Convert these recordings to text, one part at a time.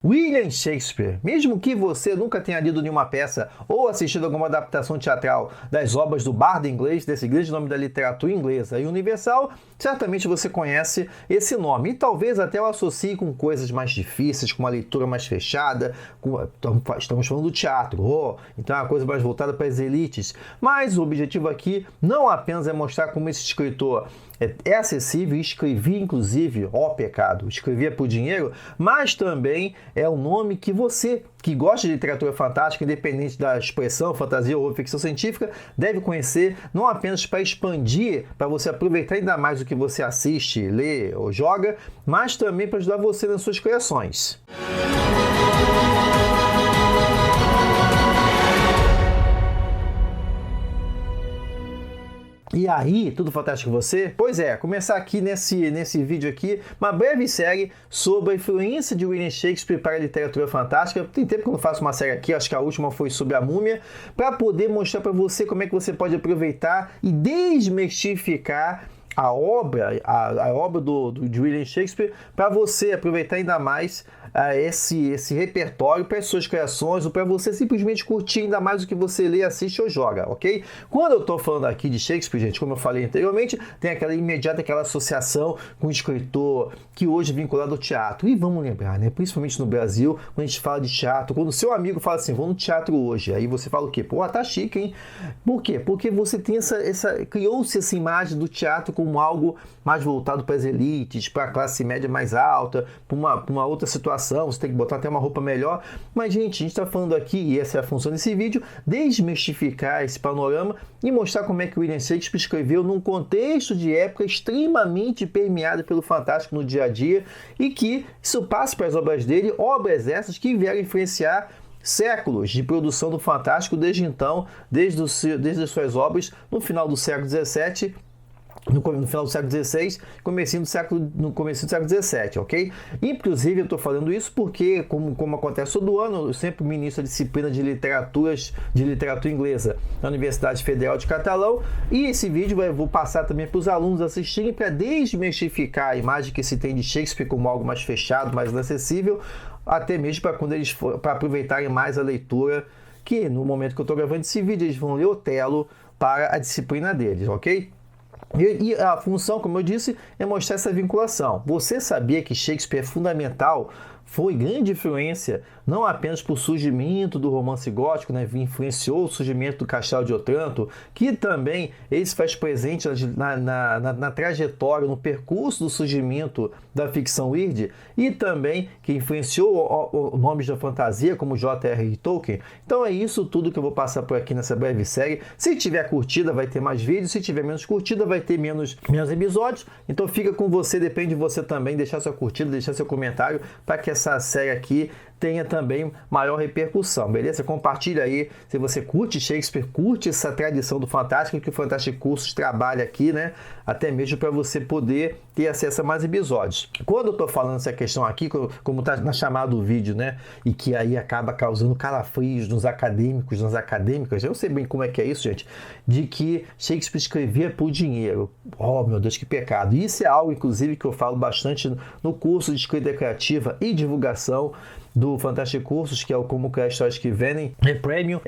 William Shakespeare, mesmo que você nunca tenha lido nenhuma peça ou assistido alguma adaptação teatral das obras do bardo inglês, desse grande nome da literatura inglesa e universal, certamente você conhece esse nome e talvez até o associe com coisas mais difíceis, com uma leitura mais fechada, estamos falando do teatro, então é uma coisa mais voltada para as elites. Mas o objetivo aqui não apenas é mostrar como esse escritor é acessível e escrevia, inclusive, pecado, escrevia por dinheiro, mas também é um nome que você, que gosta de literatura fantástica, independente da expressão, fantasia ou ficção científica, deve conhecer, não apenas para expandir, para você aproveitar ainda mais o que você assiste, lê ou joga, mas também para ajudar você nas suas criações. E aí, tudo fantástico com você? Pois é, começar aqui nesse vídeo aqui, uma breve série sobre a influência de William Shakespeare para a literatura fantástica. Tem tempo que eu não faço uma série aqui, acho que a última foi sobre a Múmia, para poder mostrar para você como é que você pode aproveitar e desmistificar a obra de William Shakespeare, para você aproveitar ainda mais esse repertório para as suas criações, ou para você simplesmente curtir ainda mais o que você lê, assiste ou joga, ok? Quando eu estou falando aqui de Shakespeare, gente, como eu falei anteriormente, tem aquela imediata, aquela associação com o escritor que hoje é vinculado ao teatro. E vamos lembrar, né? Principalmente no Brasil, quando a gente fala de teatro, quando o seu amigo fala assim, vou no teatro hoje, aí você fala o quê? Pô, tá chique, hein? Por quê? Porque você tem criou-se essa imagem do teatro como algo mais voltado para as elites, para a classe média mais alta, para uma outra situação, você tem que botar até uma roupa melhor. Mas, gente, a gente está falando aqui, e essa é a função desse vídeo, desmistificar esse panorama e mostrar como é que William Shakespeare escreveu num contexto de época extremamente permeado pelo fantástico no dia a dia, e que isso passa para as obras dele, obras essas que vieram influenciar séculos de produção do fantástico desde então, desde as suas obras no final do século XVII, no final do século XVI, no começo do século XVII, ok? Inclusive, eu estou falando isso porque, como acontece todo ano, eu sempre ministro a disciplina de literatura inglesa na Universidade Federal de Catalão, e esse vídeo eu vou passar também para os alunos assistirem, para desmistificar a imagem que se tem de Shakespeare como algo mais fechado, mais inacessível, até mesmo para aproveitarem mais a leitura, que no momento que eu estou gravando esse vídeo, eles vão ler Otelo para a disciplina deles, ok? E a função, como eu disse, é mostrar essa vinculação. Você sabia que Shakespeare é fundamental, foi grande influência, não apenas para o surgimento do romance gótico, né? Influenciou o surgimento do Castelo de Otranto, que também ele se faz presente na trajetória, no percurso do surgimento da ficção weird, e também que influenciou nomes da fantasia, como J.R.R. Tolkien. Então é isso tudo que eu vou passar por aqui nessa breve série. Se tiver curtida, vai ter mais vídeos, se tiver menos curtida, vai ter menos episódios. Então fica com você, depende de você também, deixar sua curtida, deixar seu comentário, para que essa série aqui tenha também maior repercussão, beleza? Compartilha aí se você curte Shakespeare, curte essa tradição do Fantástico, que o Fantástico Cursos trabalha aqui, né? Até mesmo para você poder ter acesso a mais episódios. Quando eu tô falando essa questão aqui, como tá na chamada do vídeo, né? E que aí acaba causando calafrios nos acadêmicos, nas acadêmicas, eu sei bem como é que é isso, gente, de que Shakespeare escrevia por dinheiro. Oh, meu Deus, que pecado. E isso é algo, inclusive, que eu falo bastante no curso de escrita criativa e divulgação do Fantástico Cursos, que é o Como Criar Histórias que Vendem, Premium,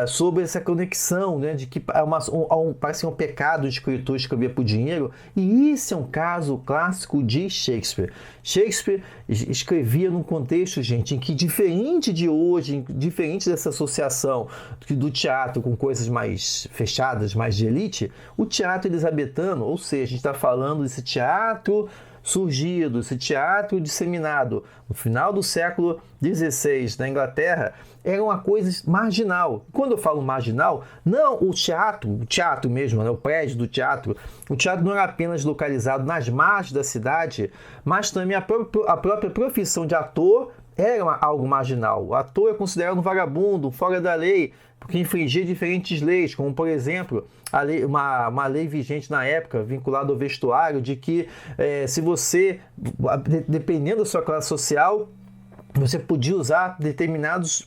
sobre essa conexão, né, de que parece um pecado o escritor escrever por dinheiro, e isso é um caso clássico de Shakespeare. Shakespeare escrevia num contexto, gente, em que, diferente de hoje, diferente dessa associação do teatro com coisas mais fechadas, mais de elite, o teatro elisabetano, ou seja, a gente está falando desse teatro surgido, esse teatro disseminado no final do século XVI na Inglaterra, era uma coisa marginal. Quando eu falo marginal, não o teatro mesmo, né, o prédio do teatro, o teatro não era apenas localizado nas margens da cidade, mas também a própria profissão de ator era algo marginal. O ator é considerado um vagabundo, fora da lei, porque infringia diferentes leis, como, por exemplo, uma lei vigente na época, vinculada ao vestuário, de que se você, dependendo da sua classe social, você podia usar determinados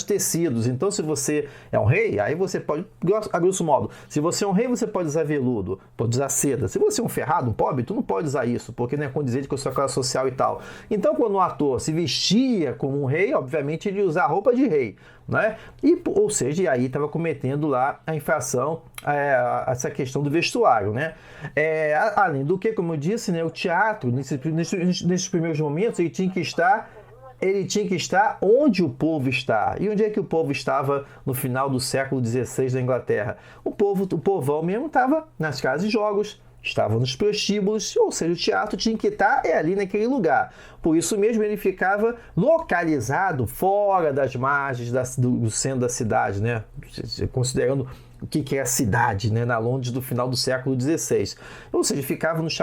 tecidos. Então, se você é um rei, aí você pode, a grosso modo, se você é um rei, você pode usar veludo, pode usar seda. Se você é um ferrado, um pobre, tu não pode usar isso, porque não é condizente com a sua classe social e tal. Então, quando um ator se vestia como um rei, obviamente ele ia usar roupa de rei, né? Ou seja, e aí estava cometendo lá a infração, essa questão do vestuário, né? Além do que, como eu disse, né, o teatro, nesses primeiros momentos, ele tinha que estar onde o povo está. E onde é que o povo estava no final do século XVI da Inglaterra? O povão mesmo estava nas casas de jogos, estava nos prostíbulos, ou seja, o teatro tinha que estar ali naquele lugar. Por isso mesmo ele ficava localizado fora das margens do centro da cidade, né? Considerando o que é a cidade, né, na Londres do final do século XVI. Ou seja, ficava nos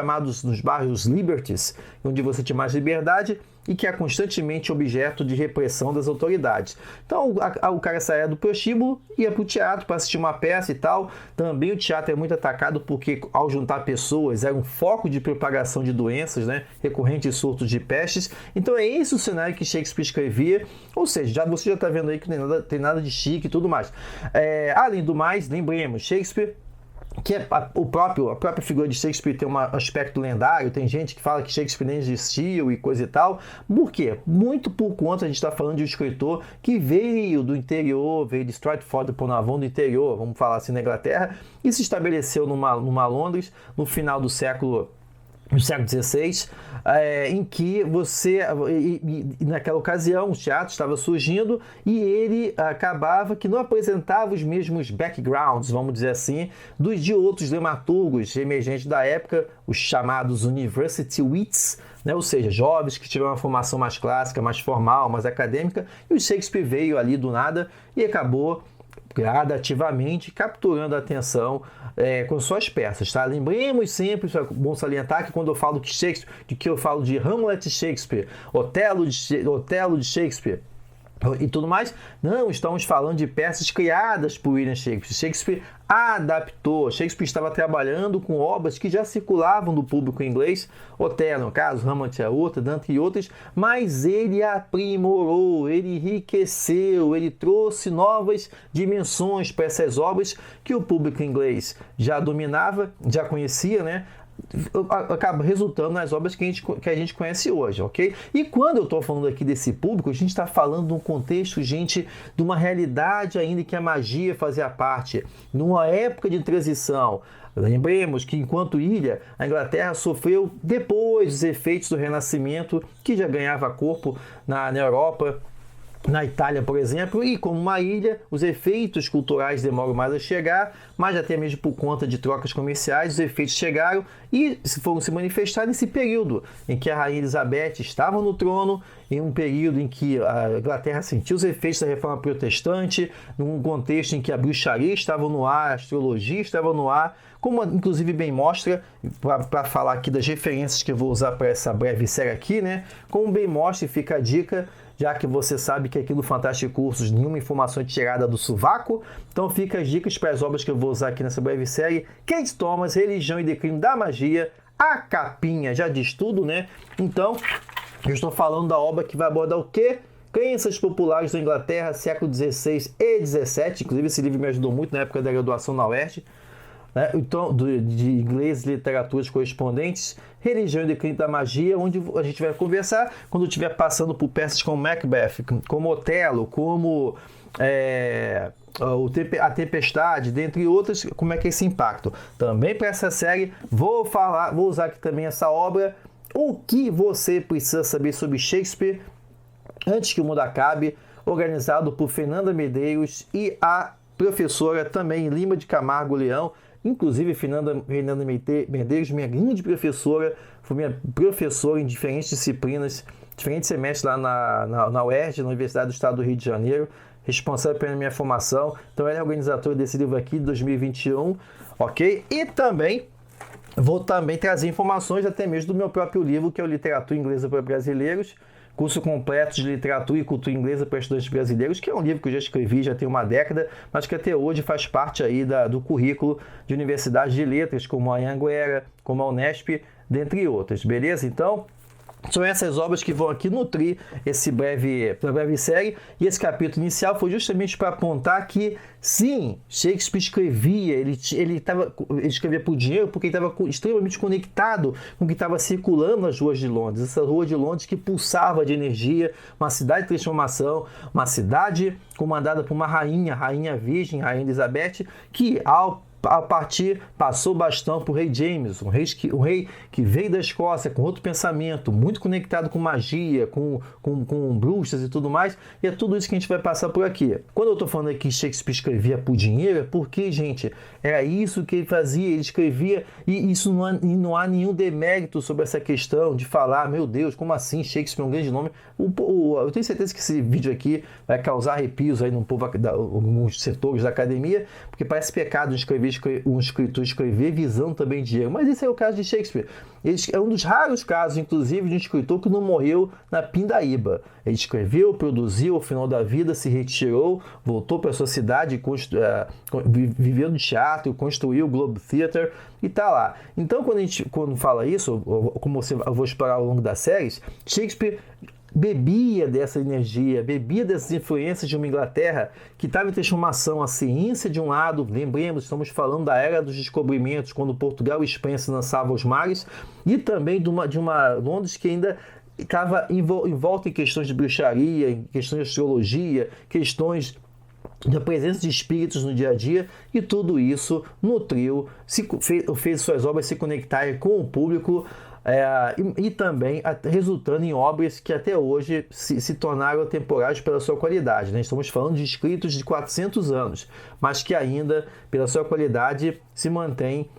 bairros Liberties, onde você tinha mais liberdade e que é constantemente objeto de repressão das autoridades. Então, o cara saía do prostíbulo, ia para o teatro para assistir uma peça e tal. Também o teatro é muito atacado porque, ao juntar pessoas, era um foco de propagação de doenças, né, recorrentes surtos de pestes. Então, é esse o cenário que Shakespeare escrevia. Ou seja, você já está vendo aí que tem nada de chique e tudo mais. Além do mais, lembremos, Shakespeare, que a própria figura de Shakespeare tem um aspecto lendário, tem gente que fala que Shakespeare nem existiu e coisa e tal. Por quê? Muito por conta, a gente está falando de um escritor que veio do interior, veio de Stratford-upon-Avon, do interior, vamos falar assim, na Inglaterra, e se estabeleceu numa Londres no final do século XVI, em que naquela ocasião o teatro estava surgindo e ele acabava que não apresentava os mesmos backgrounds, vamos dizer assim, de outros dramaturgos emergentes da época, os chamados University Wits, né? Ou seja, jovens que tiveram uma formação mais clássica, mais formal, mais acadêmica, e o Shakespeare veio ali do nada e acabou gradativamente capturando a atenção com suas peças, tá? Lembremos sempre, isso é bom salientar, que quando eu falo de Shakespeare, eu falo de Hamlet Shakespeare, Otelo de Shakespeare e tudo mais, não estamos falando de peças criadas por William Shakespeare. Shakespeare adaptou. Shakespeare estava trabalhando com obras que já circulavam do público inglês, Otelo, no caso, Hamlet é outra, Dante e outras, mas ele aprimorou, ele enriqueceu, ele trouxe novas dimensões para essas obras que o público inglês já dominava, já conhecia, né? Acaba resultando nas obras que a gente conhece hoje, ok? E quando eu estou falando aqui desse público, a gente está falando de um contexto, gente, de uma realidade ainda que a magia fazia parte, numa época de transição. Lembremos que, enquanto ilha, a Inglaterra sofreu depois os efeitos do Renascimento, que já ganhava corpo na Europa, na Itália, por exemplo, e como uma ilha, os efeitos culturais demoram mais a chegar, mas até mesmo por conta de trocas comerciais, os efeitos chegaram e foram se manifestar nesse período em que a Rainha Elizabeth estava no trono, em um período em que a Inglaterra sentiu os efeitos da reforma protestante, num contexto em que a bruxaria estava no ar, a astrologia estava no ar, como inclusive bem mostra, para falar aqui das referências que eu vou usar para essa breve série aqui, né? Como bem mostra e fica a dica, já que você sabe que aqui no Fantástico Cursos nenhuma informação é tirada do sovaco, então fica as dicas para as obras que eu vou usar aqui nessa breve série. Kate Thomas, Religião e Declínio da Magia, a capinha já diz tudo, né? Então, eu estou falando da obra que vai abordar o quê? Crenças populares da Inglaterra, século XVI e XVII, inclusive esse livro me ajudou muito na época da graduação na UERJ, né? Então, de inglês, literaturas correspondentes, Religião e Declínio da Magia, onde a gente vai conversar quando estiver passando por peças como Macbeth, como Otelo, como A Tempestade, dentre outras, como é que é esse impacto. Também para essa série, vou usar aqui também essa obra, o que você precisa saber sobre Shakespeare antes que o mundo acabe, organizado por Fernanda Medeiros e a professora também Lima de Camargo Leão. Inclusive, Fernanda Medeiros, minha grande professora, foi minha professora em diferentes disciplinas, diferentes semestres lá na UERJ, na Universidade do Estado do Rio de Janeiro, responsável pela minha formação. Então, ela é organizadora desse livro aqui de 2021, ok? E também vou trazer informações até mesmo do meu próprio livro, que é o Literatura Inglesa para Brasileiros, curso completo de literatura e cultura inglesa para estudantes brasileiros, que é um livro que eu já escrevi, já tem uma década, mas que até hoje faz parte aí do currículo de universidades de letras, como a Anhanguera, como a Unesp, dentre outras, beleza? Então, São essas obras que vão aqui nutrir essa breve série. E esse capítulo inicial foi justamente para apontar que, sim, Shakespeare escrevia, ele escrevia por dinheiro porque ele estava extremamente conectado com o que estava circulando nas ruas de Londres. Essa rua de Londres que pulsava de energia, uma cidade de transformação, uma cidade comandada por uma rainha, Rainha Virgem, Rainha Elizabeth, que ao partir, passou o bastão para o rei James, um rei que veio da Escócia com outro pensamento, muito conectado com magia, com bruxas e tudo mais, e é tudo isso que a gente vai passar por aqui. Quando eu estou falando aqui que Shakespeare escrevia por dinheiro, é porque, gente, era isso que ele fazia, ele escrevia, e isso não há nenhum demérito sobre essa questão de falar, meu Deus, como assim Shakespeare é um grande nome? Eu tenho certeza que esse vídeo aqui vai causar arrepios aí no povo, alguns setores da academia, porque parece pecado um escritor escrever visando também dinheiro. Mas esse é o caso de Shakespeare. É um dos raros casos, inclusive, de um escritor que não morreu na pindaíba. Ele escreveu, produziu, ao final da vida se retirou, voltou para a sua cidade, viveu no teatro, construiu o Globe Theatre e está lá. Então, quando fala isso, como eu vou explorar ao longo das séries, Shakespeare bebia dessa energia, bebia dessas influências de uma Inglaterra que estava em transformação, a ciência de um lado, lembremos, estamos falando da era dos descobrimentos, quando Portugal e Espanha se lançavam aos mares, e também de uma Londres que ainda estava envolta em questões de bruxaria, em questões de astrologia, questões da presença de espíritos no dia a dia, e tudo isso nutriu, fez suas obras se conectarem com o público, e também resultando em obras que até hoje se tornaram atemporais pela sua qualidade, né? Estamos falando de escritos de 400 anos, mas que ainda, pela sua qualidade, se mantém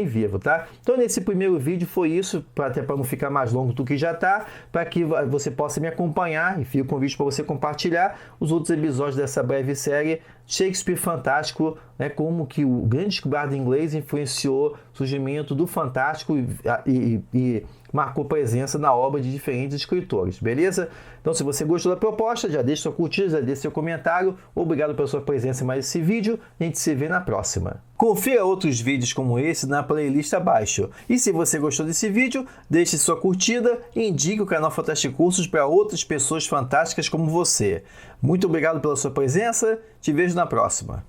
vivo, tá? Então, nesse primeiro vídeo foi isso, até para não ficar mais longo do que já tá, para que você possa me acompanhar, e fica o convite para você compartilhar os outros episódios dessa breve série Shakespeare Fantástico, né? Como que o grande bardo inglês influenciou o surgimento do fantástico e marcou presença na obra de diferentes escritores, beleza? Então, se você gostou da proposta, já deixa sua curtida, já deixa seu comentário. Obrigado pela sua presença em mais esse vídeo. A gente se vê na próxima. Confira outros vídeos como esse na playlist abaixo. E se você gostou desse vídeo, deixe sua curtida e indique o canal Fantástico Cursos para outras pessoas fantásticas como você. Muito obrigado pela sua presença. Te vejo na próxima.